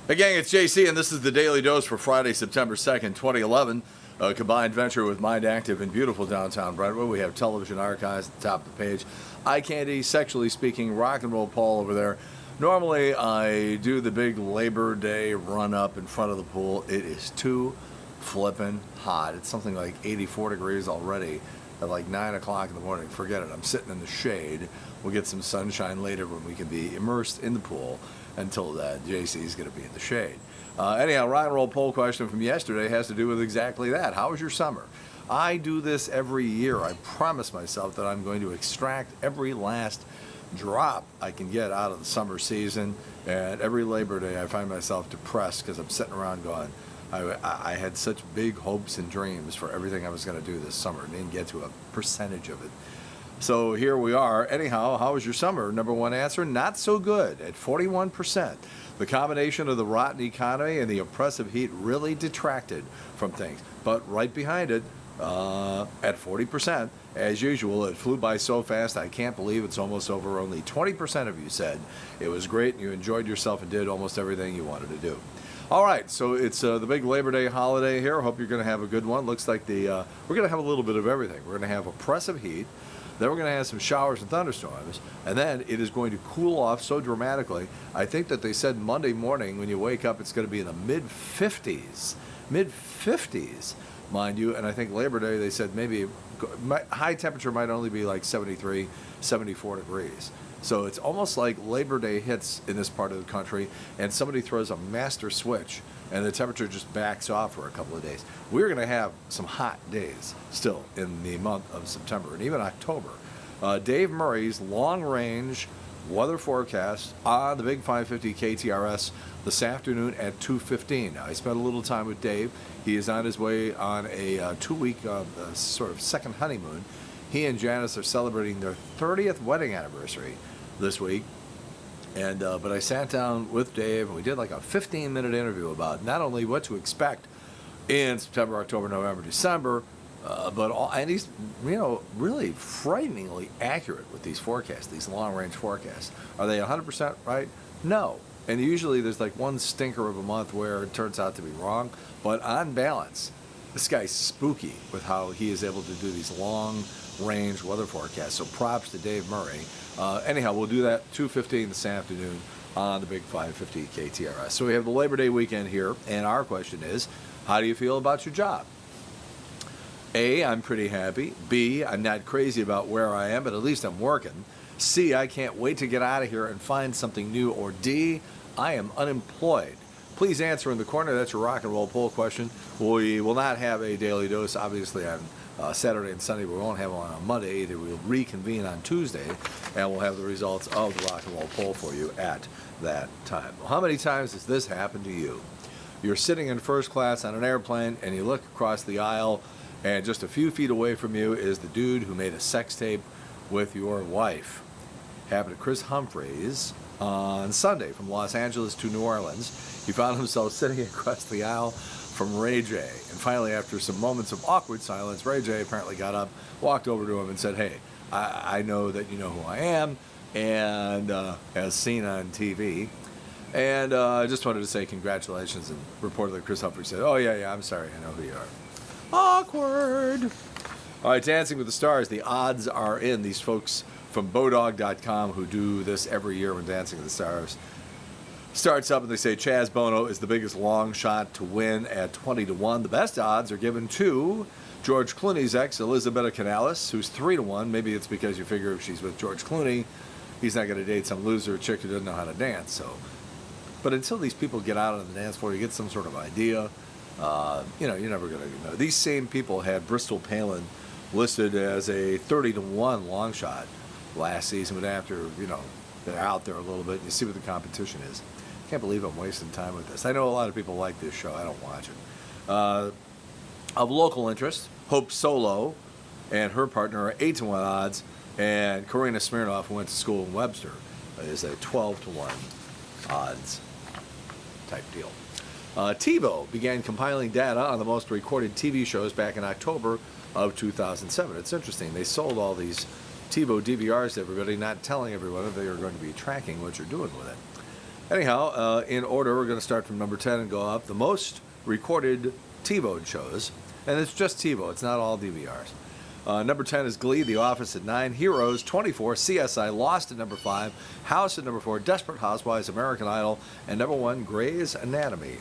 Hey gang, it's JC, and this is the Daily Dose for Friday, September 2nd, 2011. A combined venture with Mind Active in beautiful downtown Brentwood. We have television archives at the top of the page. Eye candy, sexually speaking, rock and roll Paul over there. Normally, I do the big Labor Day run up in front of the pool. It is too flippin' hot. It's something like 84 degrees already at like 9 o'clock in the morning. Forget it. I'm sitting in the shade. We'll get some sunshine later when we can be immersed in the pool. Until then, JC is going to be in the shade. Anyhow, rock and roll poll question from yesterday has to do with exactly that. How was your summer? I do this every year. I promise myself that I'm going to extract every last drop I can get out of the summer season. And every Labor Day, I find myself depressed because I'm sitting around going, I had such big hopes and dreams for everything I was going to do this summer and didn't get to a percentage of it. So here we are. Anyhow, how was your summer? Number one answer, not so good at 41%. The combination of the rotten economy and the oppressive heat really detracted from things. But right behind it, at 40%, as usual, it flew by so fast I can't believe it's almost over. Only 20% of you said it was great and you enjoyed yourself and did almost everything you wanted to do. All right, so it's the big Labor Day holiday here. Hope you're going to have a good one. Looks like we're going to have a little bit of everything. We're going to have oppressive heat. Then we're going to have some showers and thunderstorms, and then it is going to cool off so dramatically. I think that they said Monday morning when you wake up it's going to be in the mid-50s, mind you, and I think Labor Day they said maybe high temperature might only be like 73, 74 degrees. So it's almost like Labor Day hits in this part of the country and somebody throws a master switch and the temperature just backs off for a couple of days. We're going to have some hot days still in the month of September and even October. Dave Murray's long-range weather forecast on the Big 550 KTRS this afternoon at 2:15. Now, I spent a little time with Dave. He is on his way on a 2-week sort of second honeymoon. He and Janice are celebrating their 30th wedding anniversary this week. And but I sat down with Dave and we did like a 15-minute interview about not only what to expect in September, October, November, December, and he's really frighteningly accurate with these forecasts, these long-range forecasts. Are they 100% right? No. And usually there's like one stinker of a month where it turns out to be wrong. But on balance, this guy's spooky with how he is able to do these long-range weather forecasts. So props to Dave Murray. Anyhow, we'll do that 2:15 this afternoon on the Big 550 KTRS. So we have the Labor Day weekend here, and our question is, how do you feel about your job? A, I'm pretty happy. B, I'm not crazy about where I am, but at least I'm working. C, I can't wait to get out of here and find something new. Or D, I am unemployed. Please answer in the corner. That's your rock and roll poll question. We will not have a daily dose, obviously, on Saturday and Sunday. We won't have one on Monday either. We'll reconvene on Tuesday, and we'll have the results of the rock and roll poll for you at that time. Well, how many times has this happened to you? You're sitting in first class on an airplane, and you look across the aisle, and just a few feet away from you is the dude who made a sex tape with your wife. Happened to Chris Humphreys on Sunday from Los Angeles to New Orleans. He found himself sitting across the aisle from Ray J. And finally, after some moments of awkward silence, Ray J apparently got up, walked over to him and said, hey, I know that you know who I am, and as seen on TV. And I just wanted to say congratulations. And reportedly, Chris Humphreys said, oh, yeah, I'm sorry, I know who you are. Awkward. All right, Dancing with the Stars, the odds are in. These folks from Bodog.com who do this every year when Dancing with the Stars starts up, and they say Chaz Bono is the biggest long shot to win at 20-1. The best odds are given to George Clooney's ex, Elizabeth Canales, who's 3-1. Maybe it's because you figure if she's with George Clooney, he's not going to date some loser chick who doesn't know how to dance. So, but until these people get out on the dance floor, you get some sort of idea. You're never going to know. These same people had Bristol Palin listed as a 30-1 long shot last season, but after they're out there a little bit, and you see what the competition is. Can't believe I'm wasting time with this. I know a lot of people like this show. I don't watch it. Of local interest, Hope Solo and her partner are 8-1 odds, and Karina Smirnoff, who went to school in Webster, is a 12-1 odds type deal. TiVo began compiling data on the most recorded TV shows back in October of 2007. It's interesting. They sold all these TiVo DVRs to everybody, not telling everyone that they are going to be tracking what you're doing with it. Anyhow, in order, we're going to start from number 10 and go up. The most recorded TiVo shows, and it's just TiVo, it's not all DVRs. Number 10 is Glee, The Office at 9, Heroes 24, CSI, Lost at number 5, House at number 4, Desperate Housewives, American Idol, and number 1, Grey's Anatomy.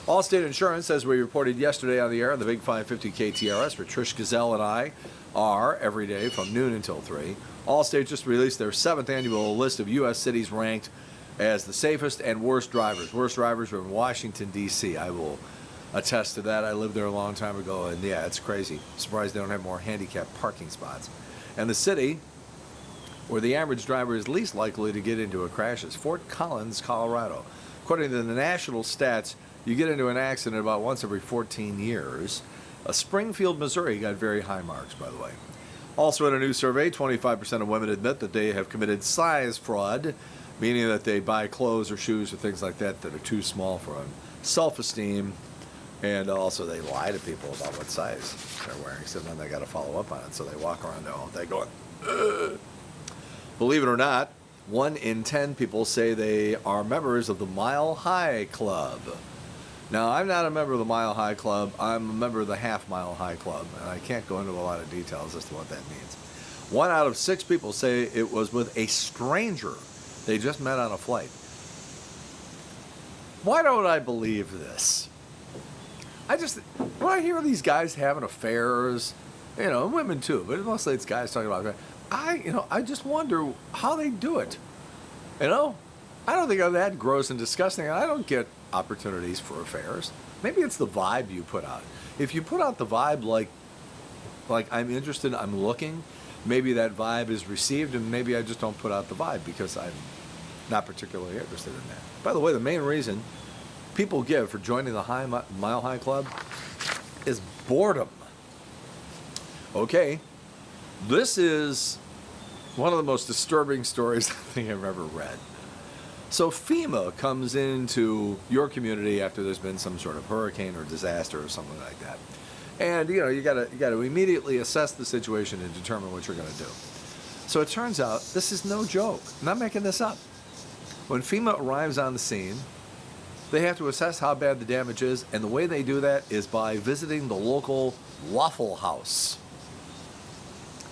Allstate Insurance, as we reported yesterday on the air on the Big 550 KTRS, where Trish Gazelle and I are every day from noon until 3. Allstate just released their 7th annual list of U.S. cities ranked as the safest and worst drivers. Worst drivers are in Washington, D.C. I will attest to that. I lived there a long time ago, and yeah, it's crazy. Surprised they don't have more handicapped parking spots. And the city where the average driver is least likely to get into a crash is Fort Collins, Colorado. According to the national stats, you get into an accident about once every 14 years. Springfield, Missouri got very high marks, by the way. Also in a new survey, 25% of women admit that they have committed size fraud, meaning that they buy clothes or shoes or things like that that are too small for them. Self-esteem, and also they lie to people about what size they're wearing, so then they got to follow up on it, so they walk around all day going, ugh. Believe it or not, 1 in 10 people say they are members of the Mile High Club. Now, I'm not a member of the Mile High Club. I'm a member of the Half Mile High Club, and I can't go into a lot of details as to what that means. 1 out of 6 people say it was with a stranger they just met on a flight. Why don't I believe this? When I hear these guys having affairs, women too, but mostly it's guys talking about affairs, I just wonder how they do it. I don't think I'm that gross and disgusting. I don't get opportunities for affairs. Maybe it's the vibe you put out. If you put out the vibe like I'm interested, I'm looking, maybe that vibe is received, and maybe I just don't put out the vibe because I'm not particularly interested in that. By the way, the main reason people give for joining the Mile High Club is boredom. Okay, this is one of the most disturbing stories I think I've ever read. So FEMA comes into your community after there's been some sort of hurricane or disaster or something like that. And you got to immediately assess the situation and determine what you're going to do. So it turns out this is no joke. I'm not making this up. When FEMA arrives on the scene, they have to assess how bad the damage is, and the way they do that is by visiting the local Waffle House.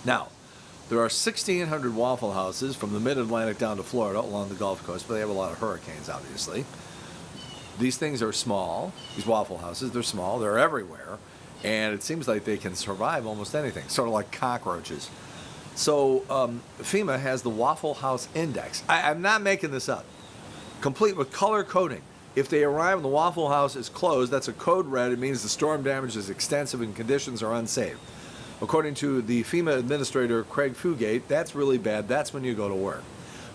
Now, there are 1,600 Waffle Houses from the mid-Atlantic down to Florida along the Gulf Coast, but they have a lot of hurricanes, obviously. These things are small. These Waffle Houses, they're small. They're everywhere. And it seems like they can survive almost anything, sort of like cockroaches. So FEMA has the Waffle House Index. I'm not making this up. Complete with color coding. If they arrive and the Waffle House is closed, that's a code red. It means the storm damage is extensive and conditions are unsafe. According to the FEMA administrator, Craig Fugate, that's really bad. That's when you go to work.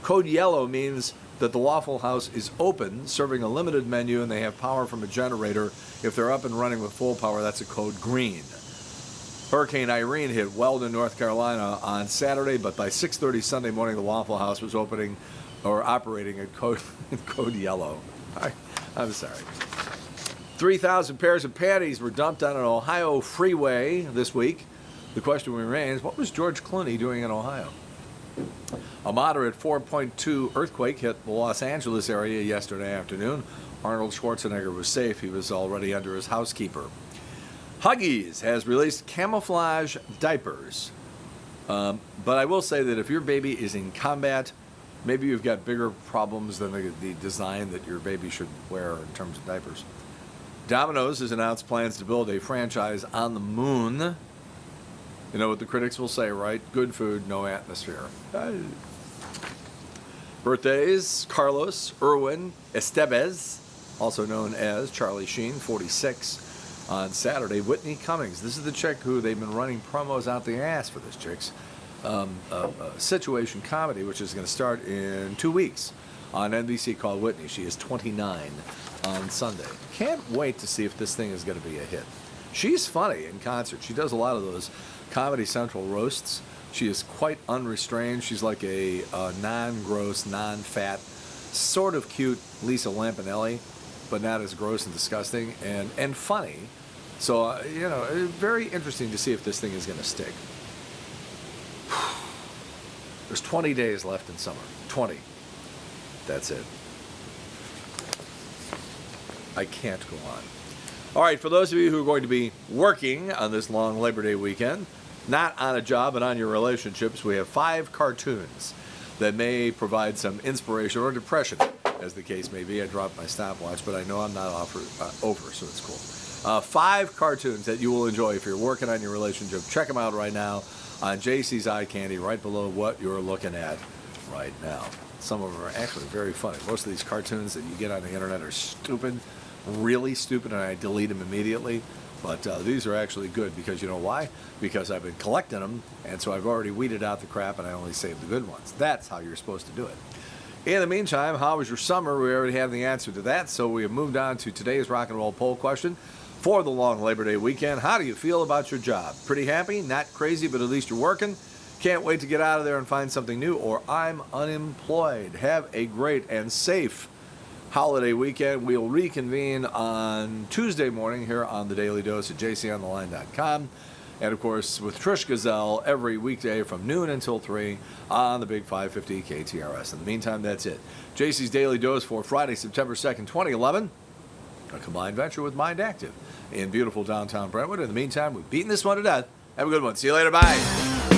Code yellow means that the Waffle House is open, serving a limited menu, and they have power from a generator. If they're up and running with full power, that's a code green. Hurricane Irene hit Weldon, North Carolina on Saturday, but by 6:30 Sunday morning, the Waffle House was operating at code yellow. I'm sorry. 3,000 pairs of panties were dumped on an Ohio freeway this week. The question remains, what was George Clooney doing in Ohio? A moderate 4.2 earthquake hit the Los Angeles area yesterday afternoon. Arnold Schwarzenegger was safe. He was already under his housekeeper. Huggies has released camouflage diapers. But I will say that if your baby is in combat, maybe you've got bigger problems than the design that your baby should wear in terms of diapers. Domino's has announced plans to build a franchise on the moon. You know what the critics will say, right? Good food, no atmosphere. Birthdays: Carlos Irwin Estevez, also known as Charlie Sheen, 46. On Saturday, Whitney Cummings. This is the chick who they've been running promos out the ass for this chick's situation comedy, which is going to start in 2 weeks on NBC called Whitney. She is 29 on Sunday. Can't wait to see if this thing is going to be a hit. She's funny in concert. She does a lot of those Comedy Central roasts. She is quite unrestrained. She's like a non-gross, non-fat, sort of cute Lisa Lampanelli, but not as gross and disgusting and funny. So, very interesting to see if this thing is going to stick. There's 20 days left in summer. 20. That's it. I can't go on. All right, for those of you who are going to be working on this long Labor Day weekend, not on a job but on your relationships, we have 5 cartoons that may provide some inspiration or depression, as the case may be. I dropped my stopwatch, but I know I'm not over, so it's cool. 5 cartoons that you will enjoy if you're working on your relationship. Check them out right now on JC's Eye Candy, right below what you're looking at right now. Some of them are actually very funny. Most of these cartoons that you get on the internet are stupid, really stupid, and I delete them immediately. But these are actually good because you know why? Because I've been collecting them, and so I've already weeded out the crap, and I only saved the good ones. That's how you're supposed to do it. In the meantime, how was your summer? We already have the answer to that, so we have moved on to today's rock and roll poll question for the long Labor Day weekend. How do you feel about your job? Pretty happy? Not crazy, but at least you're working? Can't wait to get out of there and find something new? Or I'm unemployed? Have a great and safe holiday weekend. We'll reconvene on Tuesday morning here on the Daily Dose at jcontheline.com. And, of course, with Trish Gazelle every weekday from noon until 3 on the Big 550 KTRS. In the meantime, that's it. JC's Daily Dose for Friday, September 2nd, 2011. A combined venture with Mind Active in beautiful downtown Brentwood. In the meantime, we've beaten this one to death. Have a good one. See you later. Bye.